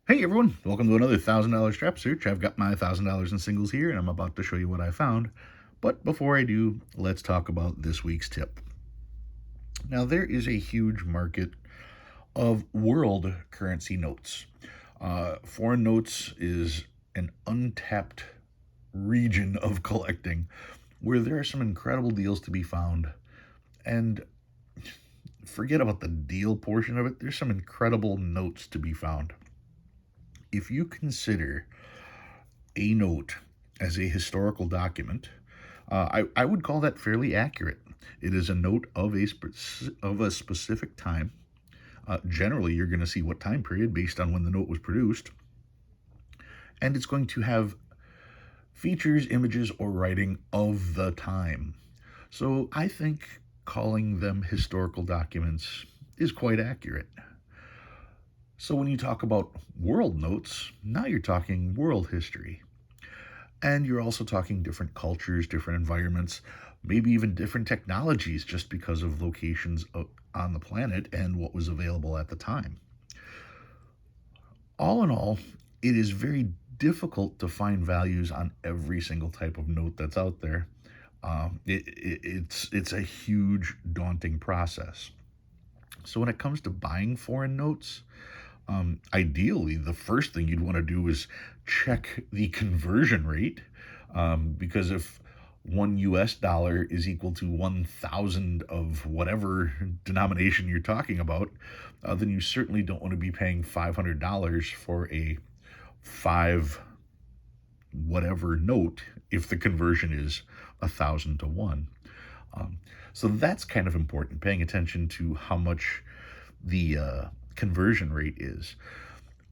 Hey everyone, welcome to another $1,000 strap search. I've got my $1,000 in singles here and I'm about to show you what I found. But before I do, let's talk about this week's tip. Now, there is a huge market of world currency notes. Foreign notes is an untapped region of collecting where there are some incredible deals to be found. And forget about the deal portion of it, there's some incredible notes to be found. If you consider a note as a historical document, I would call that fairly accurate. It is a note of a specific time. Generally, you're going to see what time period based on when the note was produced, and it's going to have features, images, or writing of the time. So I think calling them historical documents is quite accurate. So when you talk about world notes, now you're talking world history. And you're also talking different cultures, different environments, maybe even different technologies just because of locations on the planet and what was available at the time. All in all, it is very difficult to find values on every single type of note that's out there. It's a huge, daunting process. So when it comes to buying foreign notes, ideally, the first thing you'd want to do is check the conversion rate, because if $1 is equal to 1,000 of whatever denomination you're talking about, then you certainly don't want to be paying $500 for a five whatever note if the conversion is 1,000 to 1. Um, so that's kind of important, paying attention to how much the conversion rate is.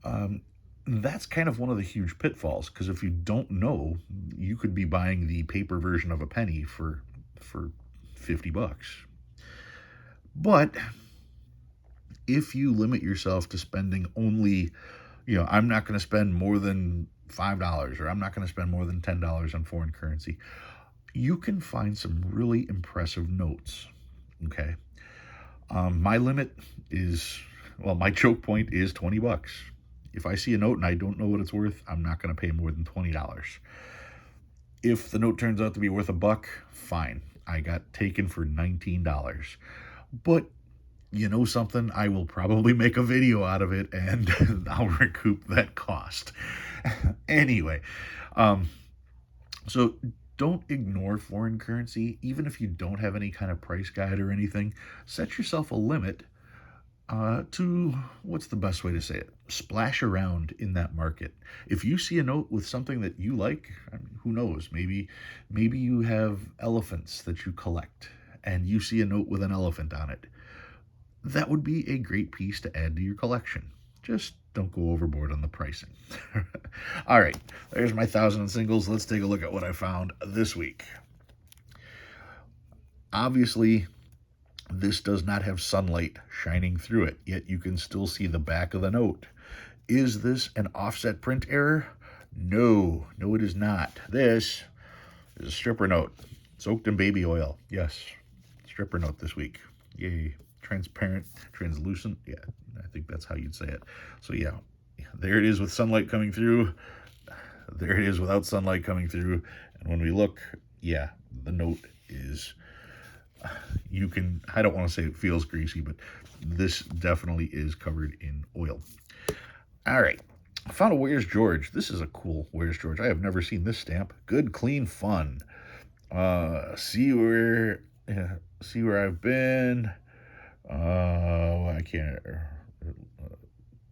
Um, that's kind of one of the huge pitfalls, because if you don't know, you could be buying the paper version of a penny for $50. But if you limit yourself to spending only, I'm not going to spend more than $5 or I'm not going to spend more than $10 on foreign currency, you can find some really impressive notes. Okay. My limit is, well, my choke point is $20. If I see a note and I don't know what it's worth, I'm not going to pay more than $20. If the note turns out to be worth $1, fine. I got taken for $19. But you know something? I will probably make a video out of it and I'll recoup that cost. Anyway, um, so don't ignore foreign currency. Even if you don't have any kind of price guide or anything, set yourself a limit to, what's the best way to say it? Splash around in that market. If you see a note with something that you like, I mean, who knows? Maybe you have elephants that you collect, and you see a note with an elephant on it. That would be a great piece to add to your collection. Just don't go overboard on the pricing. All right, there's my 1,000 singles. Let's take a look at what I found this week. Obviously, this does not have sunlight shining through it, yet you can still see the back of the note. Is this an offset print error? No, it is not. This is a stripper note, soaked in baby oil. Yes, stripper note this week. Yay. Transparent, translucent. Yeah, I think that's how you'd say it. So, yeah, there it is with sunlight coming through. There it is without sunlight coming through. And when we look, yeah, the note is, I don't want to say it feels greasy, but this definitely is covered in oil. All right. I found a Where's George. This is a cool Where's George. I have never seen this stamp. Good, clean fun. See where I've been. I can't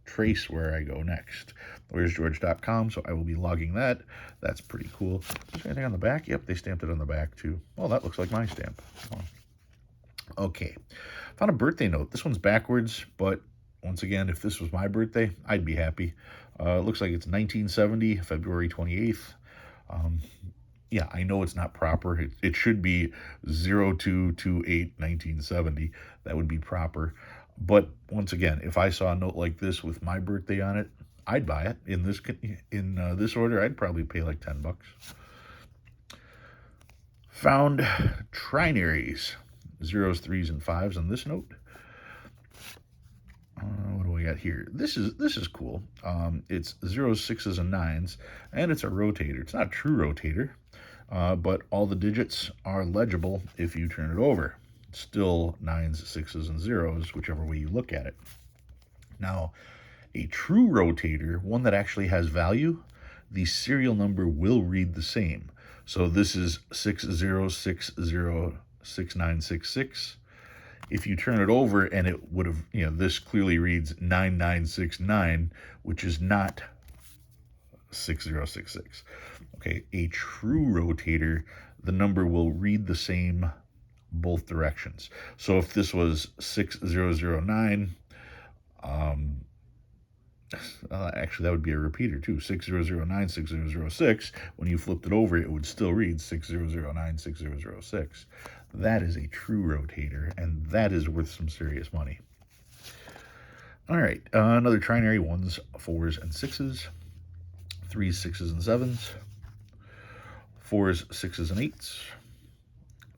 trace where I go next. Where's George.com, so I will be logging that. That's pretty cool. Is there anything on the back? Yep, they stamped it on the back too. Oh, that looks like my stamp. Okay. Found a birthday note. This one's backwards, but once again, if this was my birthday, I'd be happy. It looks like it's 1970, February 28th. Yeah, I know it's not proper. It should be 02/28/1970. That would be proper. But once again, if I saw a note like this with my birthday on it, I'd buy it. In this order, I'd probably pay like $10. Found trinaries, zeros, threes, and fives on this note. What do we got here? This is cool. It's zeros, sixes, and nines, and it's a rotator. It's not a true rotator, but all the digits are legible if you turn it over. Still nines, sixes, and zeros, whichever way you look at it. Now, a true rotator, one that actually has value, the serial number will read the same. So this is 60606966. If you turn it over and it would have, this clearly reads 9969, which is not 6066. Okay, a true rotator, the number will read the same both directions. So if this was 6009, actually that would be a repeater too, 6009 6006. When you flipped it over, it would still read 6009 6006. That is a true rotator, and that is worth some serious money. All right, another trinary: ones, fours, and sixes, threes, sixes, and sevens, fours, sixes, and eights,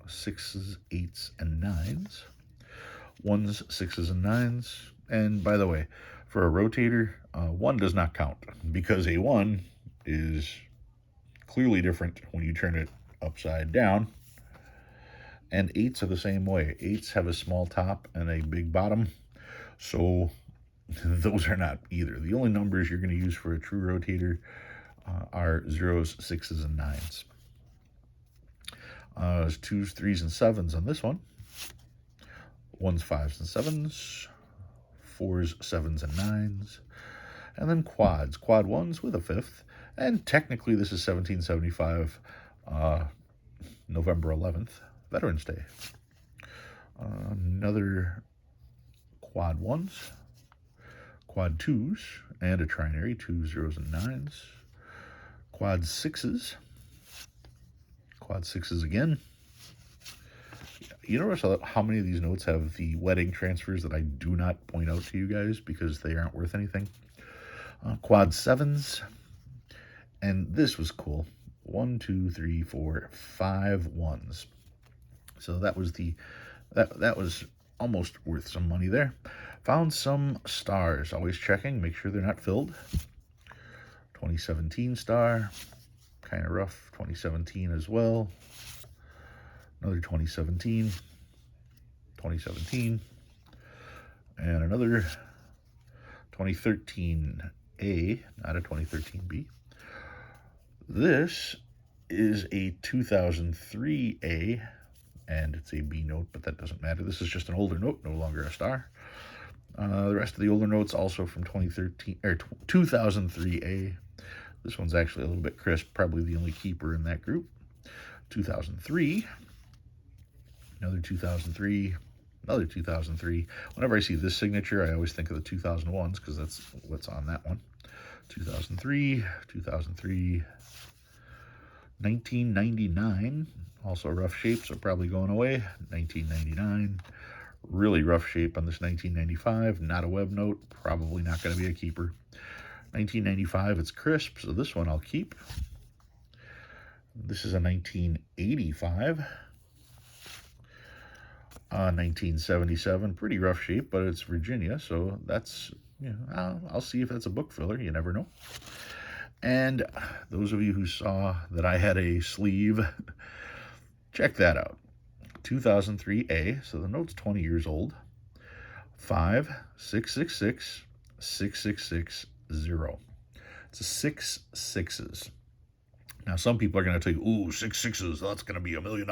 sixes, eights, and nines, ones, sixes, and nines. And by the way, for a rotator, one does not count, because a one is clearly different when you turn it upside down. And eights are the same way. Eights have a small top and a big bottom, so those are not either. The only numbers you're going to use for a true rotator are zeros, sixes, and nines. There's twos, threes, and sevens on this one. Ones, fives, and sevens. Fours, sevens, and nines. And then quads. Quad ones with a fifth. And technically this is 1775, November 11th, Veterans Day. Another quad ones, quad twos, and a trinary, twos, zeros, and nines. Quad sixes again. You notice how many of these notes have the wedding transfers that I do not point out to you guys because they aren't worth anything. Quad sevens, and this was cool. 1, 2, 3, 4, 5 ones. So that was that was almost worth some money there. Found some stars. Always checking, make sure they're not filled. 2017 star, kind of rough. 2017 as well. Another 2017, and another 2013A, not a 2013B. This is a 2003A, and it's a B note, but that doesn't matter. This is just an older note, no longer a star. The rest of the older notes also from 2013 or 2003A. This one's actually a little bit crisp, probably the only keeper in that group. 2003, another 2003, another 2003. Whenever I see this signature, I always think of the 2001s because that's what's on that one. 2003, 1999, also rough shape, so probably going away. 1999, really rough shape on this 1995, not a web note, probably not going to be a keeper. 1995, it's crisp, so this one I'll keep. This is a 1985. 1977, pretty rough shape, but it's Virginia, so that's, I'll see if that's a book filler, you never know. And those of you who saw that I had a sleeve, check that out. 2003A, so the note's 20 years old. 5666 6660. It's a 6 sixes. Now, some people are going to tell you, ooh, 6 sixes, that's going to be $1 million.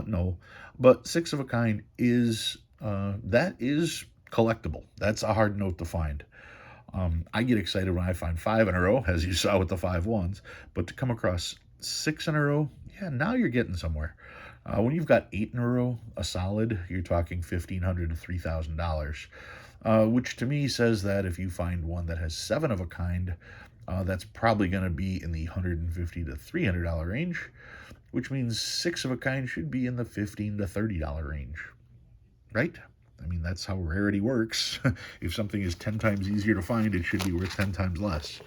No, but 6 of a kind is, that is collectible. That's a hard note to find. I get excited when I find 5 in a row, as you saw with the 5 ones, but to come across 6 in a row, yeah, now you're getting somewhere. When you've got 8 in a row, a solid, you're talking $1,500 to $3,000, which to me says that if you find one that has 7 of a kind, that's probably going to be in the $150 to $300 range, which means 6 of a kind should be in the $15 to $30 range, right? I mean, that's how rarity works. If something is 10 times easier to find, it should be worth 10 times less.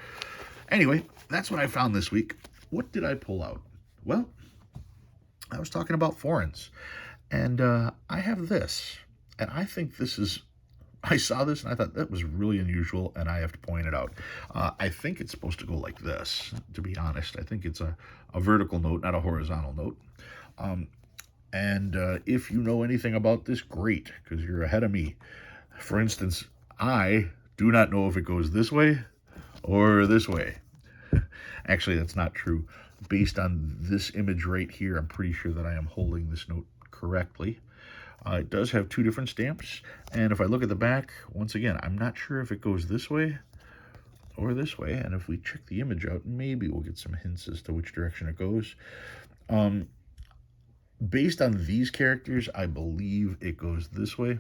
Anyway, that's what I found this week. What did I pull out? Well, I was talking about foreigns, and I have this, and I think this is I saw this and I thought that was really unusual, and I have to point it out. I think it's supposed to go like this, to be honest. I think it's a vertical note, not a horizontal note. Um, and if you know anything about this, great, because you're ahead of me. For instance, I do not know if it goes this way or this way. Actually, that's not true. Based on this image right here, I'm pretty sure that I am holding this note correctly. It does have two different stamps, and if I look at the back, once again, I'm not sure if it goes this way or this way, and if we check the image out, maybe we'll get some hints as to which direction it goes. Um, Based on these characters, I believe it goes this way,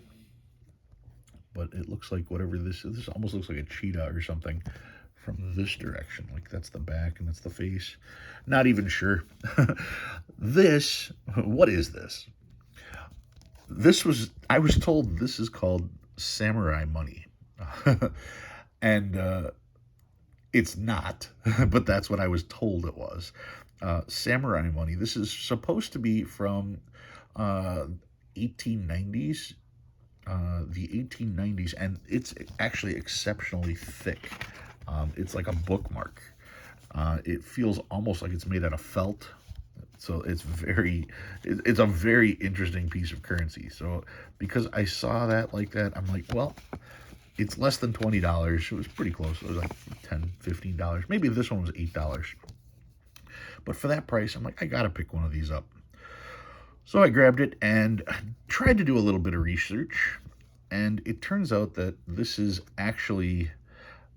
but it looks like whatever this is, this almost looks like a cheetah or something from this direction. Like that's the back and that's the face. Not even sure. This, what is this? I was told this is called samurai money. And it's not, but that's what I was told it was. Samurai money. This is supposed to be from 1890's, the 1890's, and it's actually exceptionally thick. It's like a bookmark. It feels almost like it's made out of felt. So it's a very interesting piece of currency. So because I saw that like that, I'm like, well, it's less than $20. It was pretty close. It was like $10, $15. Maybe this one was $8. But for that price, I'm like, I gotta pick one of these up. So I grabbed it and tried to do a little bit of research. And it turns out that this is actually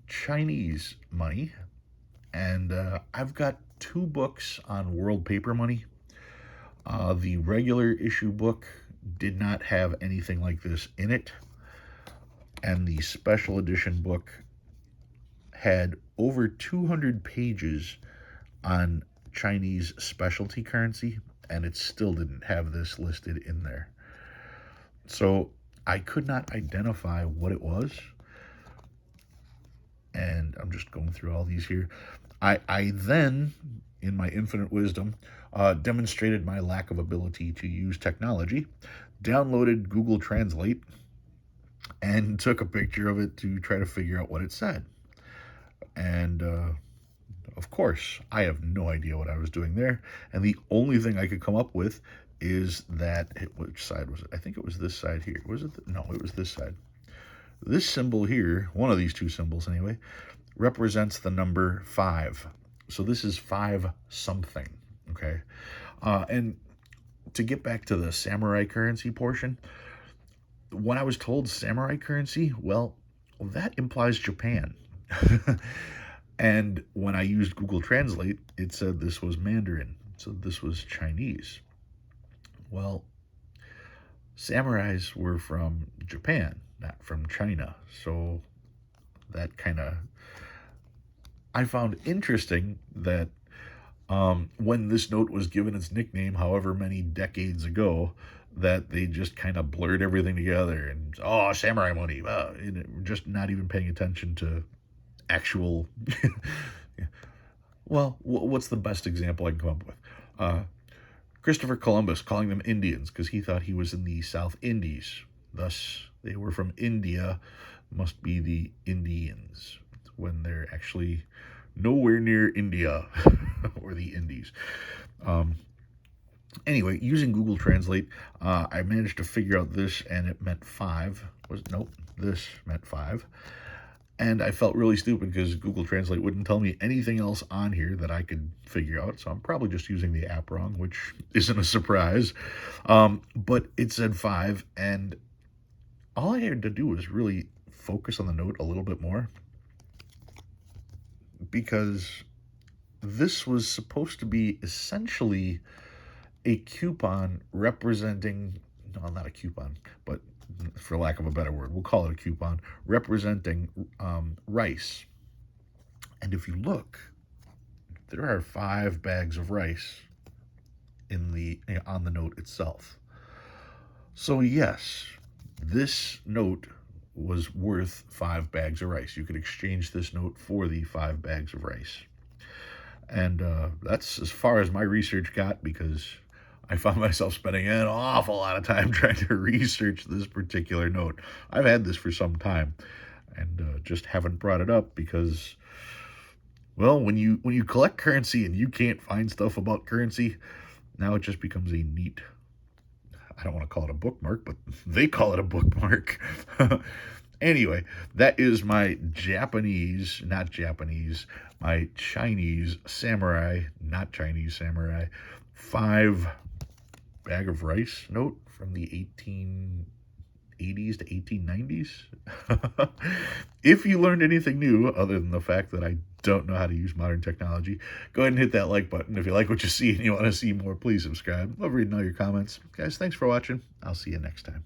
Chinese money. And I've got two books on world paper money. The regular issue book did not have anything like this in it. And the special edition book had over 200 pages on Chinese specialty currency, and it still didn't have this listed in there. So I could not identify what it was. And I'm just going through all these here. I then, in my infinite wisdom, demonstrated my lack of ability to use technology, downloaded Google Translate, and took a picture of it to try to figure out what it said. And of course, I have no idea what I was doing there. And the only thing I could come up with is that, which side was it? I think it was this side here. Was it? No, it was this side. This symbol here, one of these two symbols anyway, represents the number 5. So this is 5 something, okay? And to get back to the samurai currency portion, when I was told samurai currency, well, that implies Japan. And when I used Google Translate, it said this was Mandarin, so this was Chinese. Well, samurais were from Japan, not from China, so that kind of, I found interesting that when this note was given its nickname, however many decades ago, that they just kind of blurred everything together and, oh, samurai money, just not even paying attention to actual. Well, what's the best example I can come up with? Christopher Columbus calling them Indians because he thought he was in the South Indies. Thus, they were from India, must be the Indians, when they're actually nowhere near India or the Indies. Anyway, using Google Translate, I managed to figure out this, and it meant 5. This meant 5. And I felt really stupid because Google Translate wouldn't tell me anything else on here that I could figure out. So I'm probably just using the app wrong, which isn't a surprise. But it said 5, and all I had to do was really focus on the note a little bit more, because this was supposed to be essentially a coupon representing, no, not a coupon, but for lack of a better word, we'll call it a coupon, representing rice. And if you look, there are 5 bags of rice on the note itself. So yes, this note was worth 5 bags of rice. You could exchange this note for the 5 bags of rice. And that's as far as my research got, because I found myself spending an awful lot of time trying to research this particular note. I've had this for some time and just haven't brought it up because, well, when you collect currency and you can't find stuff about currency, now it just becomes a neat, I don't want to call it a bookmark, but they call it a bookmark. Anyway, that is my Japanese, not Japanese, my Chinese samurai, not Chinese samurai, 5 bag of rice note from the 1880s to 1890's. If you learned anything new, other than the fact that I don't know how to use modern technology, go ahead and hit that like button. If you like what you see and you want to see more, please subscribe. Love reading all your comments. Guys, thanks for watching. I'll see you next time.